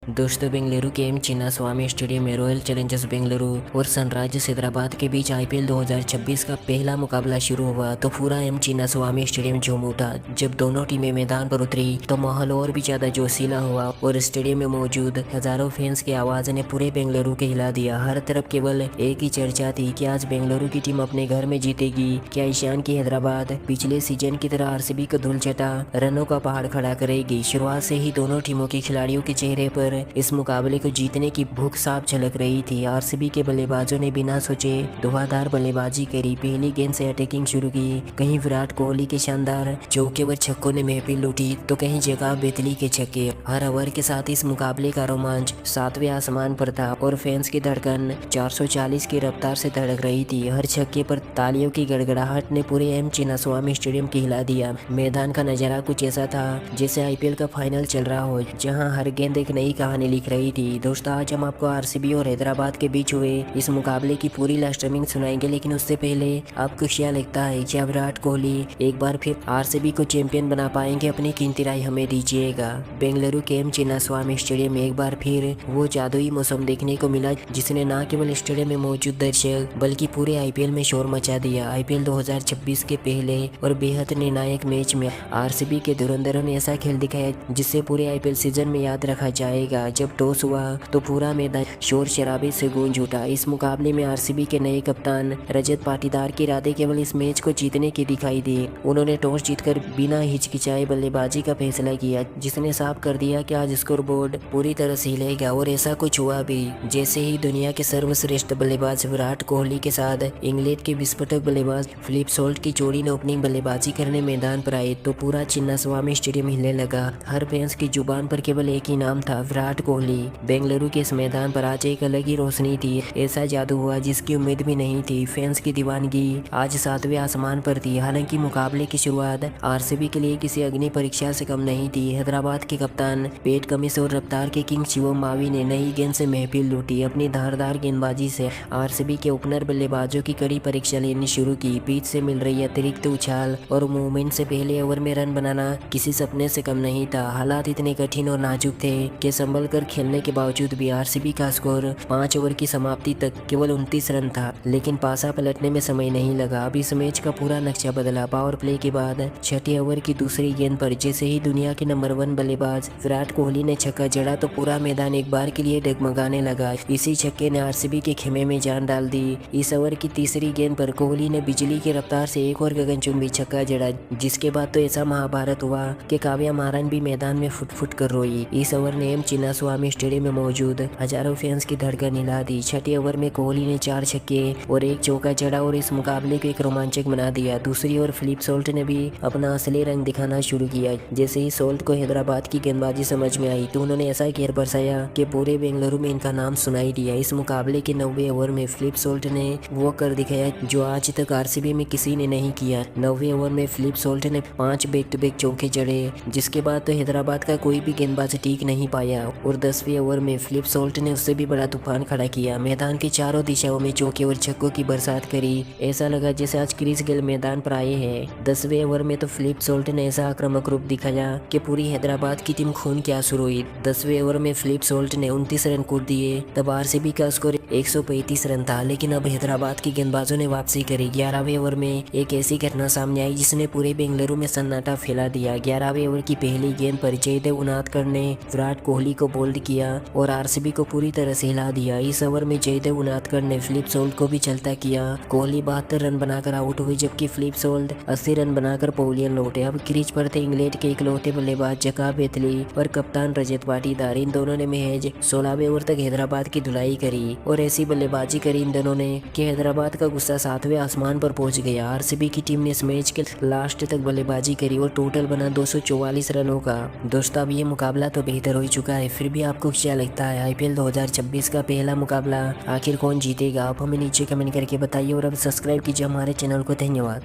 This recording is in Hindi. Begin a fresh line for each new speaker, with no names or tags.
दोस्तों, बेंगलुरु के एम चिन्नास्वामी स्टेडियम में रॉयल चैलेंजर्स बेंगलुरु और सनराइजर्स हैदराबाद के बीच आईपीएल 2026 का पहला मुकाबला शुरू हुआ तो पूरा एम चिन्नास्वामी स्टेडियम झूम उठा। जब दोनों टीमें मैदान पर उतरी तो माहौल और भी ज्यादा जोशीला हुआ और स्टेडियम में मौजूद हजारों फैंस की आवाज ने पूरे बेंगलुरु को हिला दिया। हर तरफ केवल एक ही चर्चा थी कि आज बेंगलुरु की टीम अपने घर में जीतेगी। क्या ईशान की हैदराबाद पिछले सीजन की तरह आरसीबी को धूल चटा रनों का पहाड़ खड़ा करेगी? शुरुआत से ही दोनों टीमों के खिलाड़ियों के चेहरे पर इस मुकाबले को जीतने की भूख साफ झलक रही थी। आरसीबी के बल्लेबाजों ने बिना सोचे धुआंधार बल्लेबाजी करी, पहली गेंद से अटैकिंग शुरू की। कहीं विराट कोहली के शानदार चौके व छक्कों ने महफिल लूटी तो कहीं जगह बेतली के छक्के। हर ओवर के साथ इस मुकाबले का रोमांच सातवें आसमान पर था और फैंस की धड़कन 440 की रफ्तार से धड़क रही थी। हर छक्के पर तालियों की गड़गड़ाहट ने पूरे एम चिन्नास्वामी स्टेडियम को हिला दिया। मैदान का नजारा कुछ ऐसा था जैसे आईपीएल का फाइनल चल रहा हो, जहां हर गेंद एक नई कहानी लिख रही थी। दोस्तों, आज हम आपको आरसीबी और हैदराबाद के बीच हुए इस मुकाबले की पूरी लाइव स्ट्रीमिंग सुनाएंगे, लेकिन उससे पहले आपको क्या लगता है क्या विराट कोहली एक बार फिर आरसीबी को चैंपियन बना पाएंगे? अपनी कीमती राय हमें दीजिएगा। बेंगलुरु के एम चिन्नास्वामी स्टेडियम में एक बार फिर वो जादुई मौसम देखने को मिला जिसने न केवल स्टेडियम में मौजूद दर्शक बल्कि पूरे आईपीएल में शोर मचा दिया। आईपीएल 2026 के पहले और बेहद निर्णायक मैच में आरसीबी के धुरंधरों ने ऐसा खेल दिखाया जिससे पूरे आईपीएल सीजन में याद रखा जाएगा। जब टॉस हुआ तो पूरा मैदान शोर शराबे से गूंज उठा। इस मुकाबले में आरसीबी के नए कप्तान रजत पाटीदार के इरादे केवल इस मैच को जीतने की दिखाई दिए। उन्होंने टॉस जीतकर बिना हिचकिचाए बल्लेबाजी का फैसला किया, जिसने साफ कर दिया कि आज स्कोर बोर्ड पूरी तरह से हिलेगा। और ऐसा कुछ हुआ भी। जैसे ही दुनिया के सर्वश्रेष्ठ बल्लेबाज विराट कोहली के साथ इंग्लैंड के विस्फोटक बल्लेबाज फिलिप सॉल्ट की जोड़ी ने ओपनिंग बल्लेबाजी करने मैदान पर आए तो पूरा चिन्नास्वामी स्टेडियम हिले लगा। हर फैंस की जुबान पर केवल एक ही नाम था, विराट कोहली। बेंगलुरु के इस मैदान पर आज एक अलग ही रोशनी थी। ऐसा जादू हुआ जिसकी उम्मीद भी नहीं थी। फैंस की दीवानगी आज सातवें आसमान पर थी। हालांकि मुकाबले की शुरुआत आरसीबी के लिए किसी अग्नि परीक्षा से कम नहीं थी। हैदराबाद के कप्तान पेट कमिंस और रफ्तार के किंग शिवम मावी ने नई गेंद से महफिल लूटी। अपनी धारदार गेंदबाजी से आरसीबी के ओपनर बल्लेबाजों की कड़ी परीक्षा लेनी शुरू की। पिच से मिल रही अतिरिक्त उछाल और मूवमेंट से पहले ओवर में रन बनाना किसी सपने से कम नहीं था। हालात इतने कठिन और नाजुक थे कि संभल कर खेलने के बावजूद भी आरसीबी का स्कोर 5 ओवर की समाप्ति तक केवल 29 रन था। लेकिन पासा पलटने में समय नहीं लगा। अब इस मैच का पूरा नक्शा बदला। पावर प्ले के बाद छठे ओवर की दूसरी गेंद पर जैसे ही दुनिया के नंबर 1 बल्लेबाज विराट कोहली ने छक्का जड़ा तो पूरा मैदान एक बार के लिए डगमगाने लगा। इसी छक्के ने आरसीबी के खेमे में जान डाल दी। इस ओवर की तीसरी गेंद पर कोहली ने बिजली की रफ्तार से एक और गगनचुंबी छक्का जड़ा, जिसके बाद तो ऐसा महाभारत हुआ कि काव्या मारन भी मैदान में फुट फुट कर रोई। इस ओवर ने एम चिन्नास्वामी स्टेडियम में मौजूद हजारों फैंस की धड़कन हिला दी। छठे ओवर में कोहली ने 4 छक्के और एक चौका जड़ा और इस मुकाबले को एक रोमांचक बना दिया। दूसरी ओर फिलिप सॉल्ट ने भी अपना असली रंग दिखाना शुरू किया। जैसे ही सॉल्ट को हैदराबाद की गेंदबाजी समझ में आई तो उन्होंने ऐसा कहर बरसाया कि पूरे बेंगलुरु में इनका नाम सुनाई दिया। इस मुकाबले के 90वें ओवर में फिलिप सॉल्ट ने वो कर दिखाया जो आज तक आरसीबी में किसी ने नहीं किया। 90वें ओवर में फिलिप सॉल्ट ने 5 बैक टू बैक चौके जड़े, जिसके बाद तो हैदराबाद का कोई भी गेंदबाज टीक नहीं पाया। और 10वें ओवर में फिलिप सॉल्ट ने उससे भी बड़ा तूफान खड़ा किया। मैदान के चारों दिशाओं में चौके और छक्कों की बरसात करी। ऐसा लगा जैसे आज क्रिस गेल मैदान पर आए हैं। 10वें ओवर में तो फिलिप सॉल्ट ने ऐसा आक्रामक रूप दिखाया कि पूरी हैदराबाद की टीम खून के आंसू रोई। 10वें ओवर में फिलिप सॉल्ट ने 29 रन कूद दिए। तब आरसीबी का स्कोर 135 रन था, लेकिन अब हैदराबाद के गेंदबाजों ने वापसी करी। 11वें ओवर में एक ऐसी घटना सामने आई जिसने पूरे बेंगलुरु में सन्नाटा फैला दिया। 11वें ओवर की पहली गेंद पर जयदेव उनादकर ने विराट कोहली को बोल्ड किया और आरसीबी को पूरी तरह से हिला दिया। इस ओवर में जयदेव उनादकर ने फिलिप सॉल्ट को भी चलता किया। कोहली 72 रन बनाकर आउट हुए, जबकि फिलिप सॉल्ट 80 रन बनाकर पवेलियन लौटे। अब क्रीज पर थे इंग्लैंड के इकलौते बल्लेबाज जका बेतली और कप्तान रजत पाटीदार। इन दोनों ने महज 16वें ओवर तक हैदराबाद की धुलाई करी और ऐसी बल्लेबाजी करी इन दोनों ने कि हैदराबाद का गुस्सा 7वें आसमान पर पहुंच गया। आरसीबी की टीम ने इस मैच के लास्ट तक बल्लेबाजी करी और टोटल बना 244 रनों का। दोस्तों, अब ये मुकाबला तो बेहतर हो चुका है, फिर भी आपको क्या लगता है आईपीएल 2026 का पहला मुकाबला आखिर कौन जीतेगा? आप हमें नीचे कमेंट करके बताइए और अब सब्सक्राइब कीजिए हमारे चैनल को। धन्यवाद।